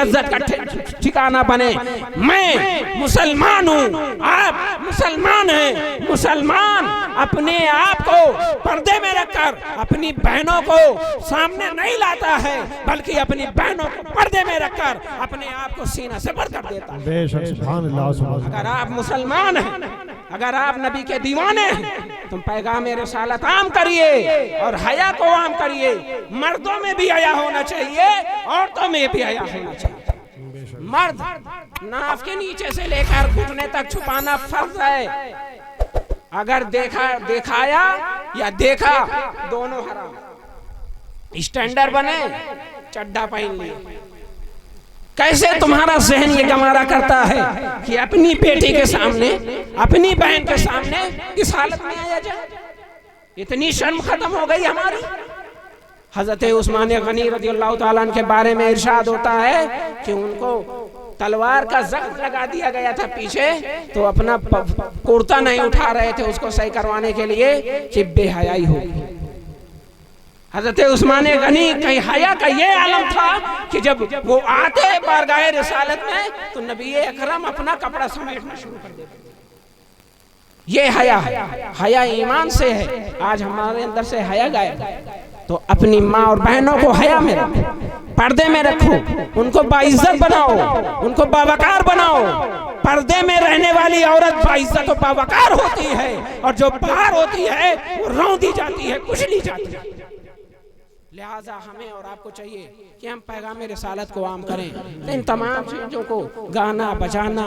इज्जत का ठिकाना बने। मैं मुसलमान हूँ, आप मुसलमान हैं। मुसलमान अपने आप को पर्दे में रखकर अपनी बहनों को सामने नहीं लाता है, बल्कि अपनी बहनों को पर्दे में रखकर अपने आप को सीना से भर कर देता है। अगर आप मुसलमान हैं, अगर आप नबी के दीवाने हैं, तुम पैगाम रिसालत आम करिए और हया को आम करिए। मर्दों में भी हया होना चाहिए, औरतों में भी हया होना चाहिए। मर्द नाफ के नीचे से लेकर घुटने तक छुपाना फर्ज है। अगर दिखाया या देखा, दोनों हराम। स्टैंडर्ड बने, चड्डा पहन लिए। कैसे तुम्हारा जहन ये गवारा करता है कि अपनी बेटी के सामने, अपनी बहन के सामने इस हालत में आया जाए? इतनी शर्म खत्म हो गई हमारी। हजरत उस्मान गनी रज़ियल्लाहु ताला अन्हु के बारे में इरशाद होता है कि उनको तलवार का जख्म लगा दिया गया था पीछे, तो अपना कुर्ता नहीं उठा रहे थे उसको सही करवाने के लिए कि बेहयाई होगी। हजरत उस्मान गनी का हया का ये आलम था कि जब वो आते बारगाह रिसालत में, तो नबी अकरम अपना कपड़ा समेटना शुरू कर देते। ये हया ईमान से है। आज हमारे अंदर से हया गायब। तो अपनी माँ और बहनों को हया में रखो, पर्दे में रखो, उनको बाइज्जत बनाओ, उनको बावकार बनाओ। पर्दे में रहने वाली औरत बाइज्जत और बावकार होती है, और जो बाहर होती है वो रौंदी जाती है, कुचली जाती है। लिहाजा हमें और आपको चाहिए कि हम पैगाम रिसालत को आम करें। इन तमाम चीज़ों को, गाना बजाना,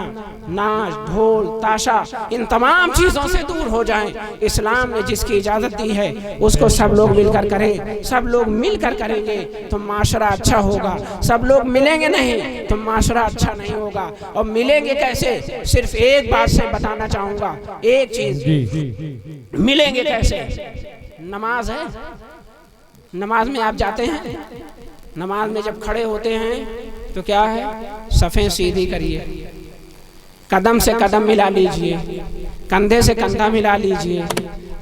नाच ढोल ताशा, इन तमाम चीज़ों से दूर हो जाएं। इस्लाम ने जिसकी इजाज़त दी है उसको सब लोग मिलकर करें। सब लोग मिलकर करेंगे तो माशरा अच्छा होगा। सब लोग मिलेंगे नहीं तो माशरा अच्छा नहीं होगा। और मिलेंगे कैसे? सिर्फ एक बात से बताना चाहूँगा, एक चीज़। मिलेंगे कैसे? नमाज है। नमाज में आप जाते हैं, नमाज में जब खड़े होते हैं तो क्या है? सफ़ें सीधी करिए, कदम से कदम मिला लीजिए, कंधे से कंधा मिला लीजिए।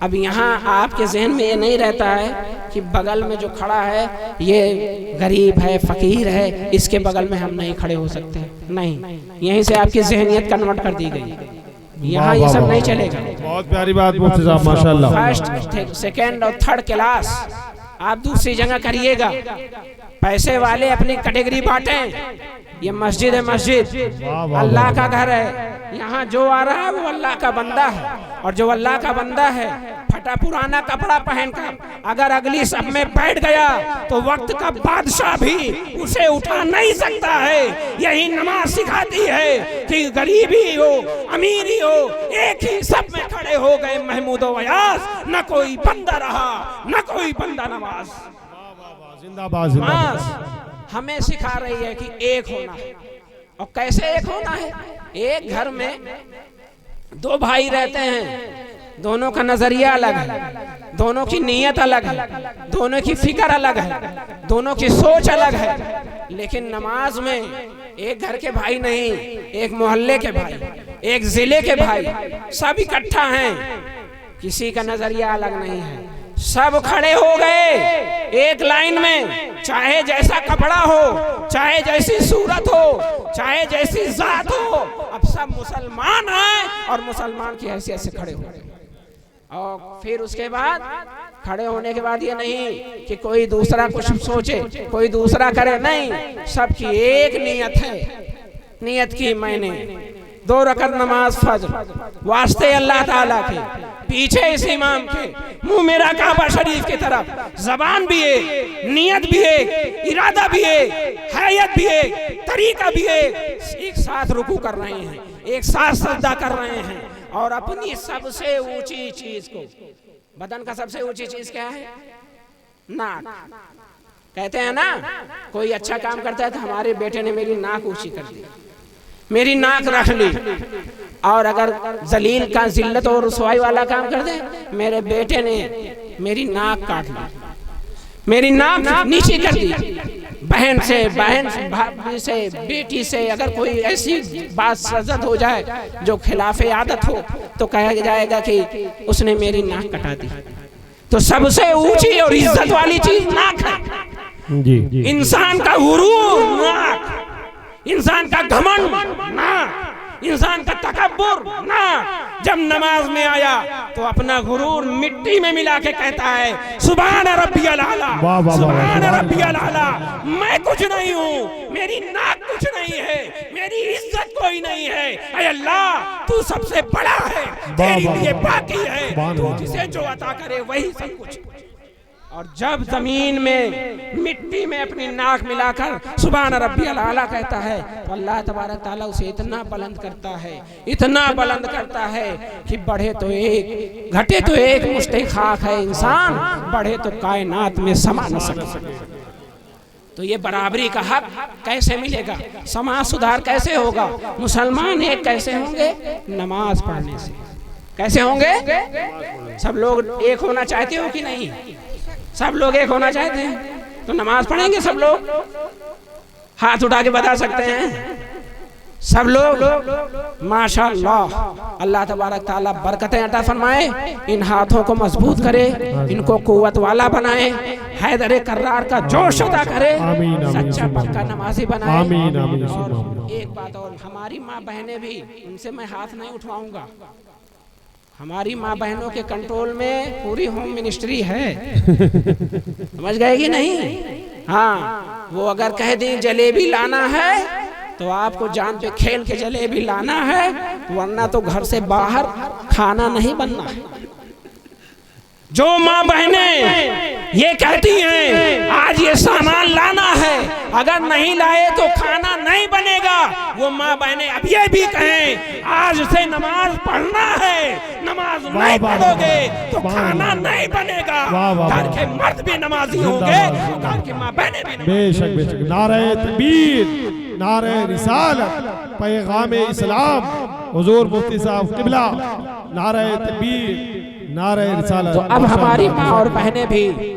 अब यहाँ आपके जहन में ये नहीं रहता है कि बगल में जो खड़ा है ये गरीब है, फ़कीर है, इसके बगल में हम नहीं खड़े हो सकते। नहीं, यहीं से आपकी जहनियत कन्वर्ट कर दी गई। यहाँ ये सब नहीं चलेगा। बहुत प्यारी बात मुफ्ती साहब, माशाल्लाह। फर्स्ट, सेकेंड और थर्ड क्लास आप दूसरी जगह करिएगा। पैसे वाले अपनी कैटेगरी बांटें। ये मस्जिद है, मस्जिद अल्लाह का घर है। यहाँ जो आ रहा है वो अल्लाह का बंदा है, और जो अल्लाह का बंदा है फटा पुराना कपड़ा पहनकर अगर अगली सब में बैठ गया तो वक्त का बादशाह भी उसे उठा नहीं सकता है। यही नमाज सिखाती है कि गरीबी हो, अमीरी हो, एक ही सब में खड़े हो गए महमूद व अयाज। न कोई बंदा रहा, न कोई बंदा नमाज। जिंदाबाद, जिंदाबाद। हमें सिखा रही है कि एक होना है। और कैसे एक होना है? एक घर में दो भाई रहते हैं, दोनों का नजरिया अलग है, दोनों की नीयत अलग है, दोनों की फिक्र अलग है, दोनों की सोच अलग है। लेकिन नमाज में एक घर के भाई नहीं, एक मोहल्ले के भाई, एक जिले के भाई, सब इकट्ठा हैं। किसी का नजरिया अलग नहीं है। सब खड़े हो गए एक लाइन में, चाहे जैसा कपड़ा हो, चाहे जैसी सूरत हो, चाहे जैसी जात हो। अब सब मुसलमान हैं और मुसलमान की हैसियत से खड़े हो गए। और फिर उसके बाद खड़े होने के बाद ये नहीं कि कोई दूसरा कुछ सोचे, कोई दूसरा करे, नहीं, सबकी एक नियत है। नियत की मैंने 2 रकअत नमाज फज्र वास्ते अल्लाह ताला के, पीछे इस इमाम के, मुंह मेरा काबा शरीफ की तरफ, जबान भी एक, नियत भी एक, इरादा भी एक, हैयत भी एक, तरीका भी एक साथ रुकू कर रहे हैं, एक साथ सजदा कर रहे हैं। और अपनी सबसे ऊंची चीज को, बदन का सबसे ऊंची चीज क्या है? नाक। कहते हैं ना, कोई अच्छा काम करता है तो हमारे बेटे ने मेरी नाक ऊंची कर दी, मेरी नाक रख ली। और अगर जलील का जिल्लत और रुसवाई वाला काम कर दे, मेरे बेटे ने मेरी नाक काट ली, मेरी नाक नीचे कर दी। बहन से, भाभी से, बेटी से अगर कोई ऐसी बात सजद हो जाए जो खिलाफ आदत हो, तो कहा जाएगा कि उसने मेरी नाक कटा दी। तो सबसे ऊंची और इज्जत वाली चीज नाक है। इंसान का गुरूर नाक। इंसान का घमंड ना, इंसान का तकब्बुर ना। जब नमाज में आया तो अपना गुरूर मिट्टी में मिला के कहता है सुभान रब्बियल आला, सुभान रब्बियल आला। मैं कुछ नहीं हूँ, मेरी नाक कुछ नहीं है, मेरी इज्जत कोई नहीं है। ऐ अल्लाह तू सबसे बड़ा है, तेरे लिए बाकी है, तू जिसे जो अता करे वही सब कुछ। और जब जमीन में मिट्टी में अपनी नाक मिलाकर सुभान रब्बियल आला कहता है तो अल्लाह तबारक ताला उसे इतना बुलंद करता है, इतना बुलंद करता है कि बढ़े तो एक, घटे तो एक मुश्ते खाक है इंसान, बढ़े तो कायनात में समा न सके। तो ये बराबरी का हक कैसे मिलेगा, समाज सुधार कैसे होगा, मुसलमान एक कैसे होंगे, नमाज पढ़ने से। कैसे होंगे? सब लोग एक होना चाहते हो कि नहीं? सब लोग एक होना चाहते हैं तो नमाज पढ़ेंगे सब लोग? हाथ उठा के बता सकते हैं सब लोग? माशाअल्लाह, अल्लाह तबारक ताला बरकतें अता फरमाए, इन हाथों को मजबूत करे, इनको कुव्वत वाला बनाए, हैदर कर्रार का जोश अदा करे, सच्चा पक्का नमाजी बनाए। और एक बात और, हमारी माँ बहनें भी, उनसे मैं हाथ नहीं उठवाऊंगा। हमारी माँ बहनों के कंट्रोल में पूरी होम मिनिस्ट्री है, समझ गए कि नहीं? हाँ, वो अगर कह दें जलेबी लाना है तो आपको जान पे खेल के जलेबी लाना है, वरना तो घर से बाहर खाना नहीं बनना है। जो माँ बहनें ये कहती हैं आज ये सामान लाना है, अगर नहीं लाए तो खाना नहीं बनेगा, वो माँ बहनें अब ये भी कहें आज से नमाज पढ़ना है, नमाज नहीं पढ़ोगे तो खाना नहीं बनेगा। घर के मर्द भी नमाजी होंगे, घर की माँ बहनें भी। बेशक बेशक। नारे तकबीर, नारे रिसालत, पैगाम इस्लाम, हुजूर मुफ्ती साहब किबला, नारे तकबीर, नारे रिसालत। तो अब हमारी माँ और बहनें भी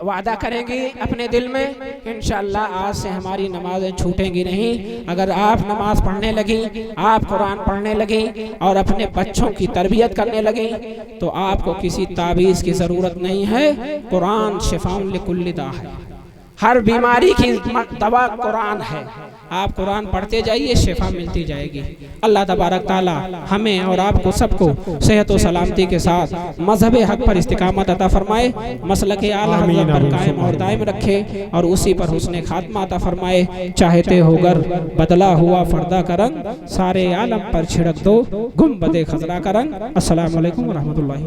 वादा करेंगी अपने दिल में, इंशाअल्लाह आज से हमारी नमाजें छूटेंगी नहीं। अगर आप नमाज पढ़ने लगी, आप कुरान पढ़ने लगी और अपने बच्चों की तरबियत करने लगी तो आपको किसी ताबीज़ की ज़रूरत नहीं है। कुरान शिफाउन लिकुल्लि दा है, हर बीमारी की दवा कुरान है। आप कुरान पढ़ते जाइए, शिफा मिलती जाएगी। अल्लाह तबारक ताला हमें और आपको सबको सेहत और सलामती के साथ मजहब हक पर इस्तिकामत अता फरमाए, मसलक आला हज़रत पर कायम और दायम रखे और उसी पर हुस्ने खात्मा अता फरमाए। चाहते होगर बदला हुआ फर्दा का रंग, सारे आलम पर छिड़क दो गुंबदे खजरा का रंग। अस्सलामु अलैकुम व रहमतुल्लाहि।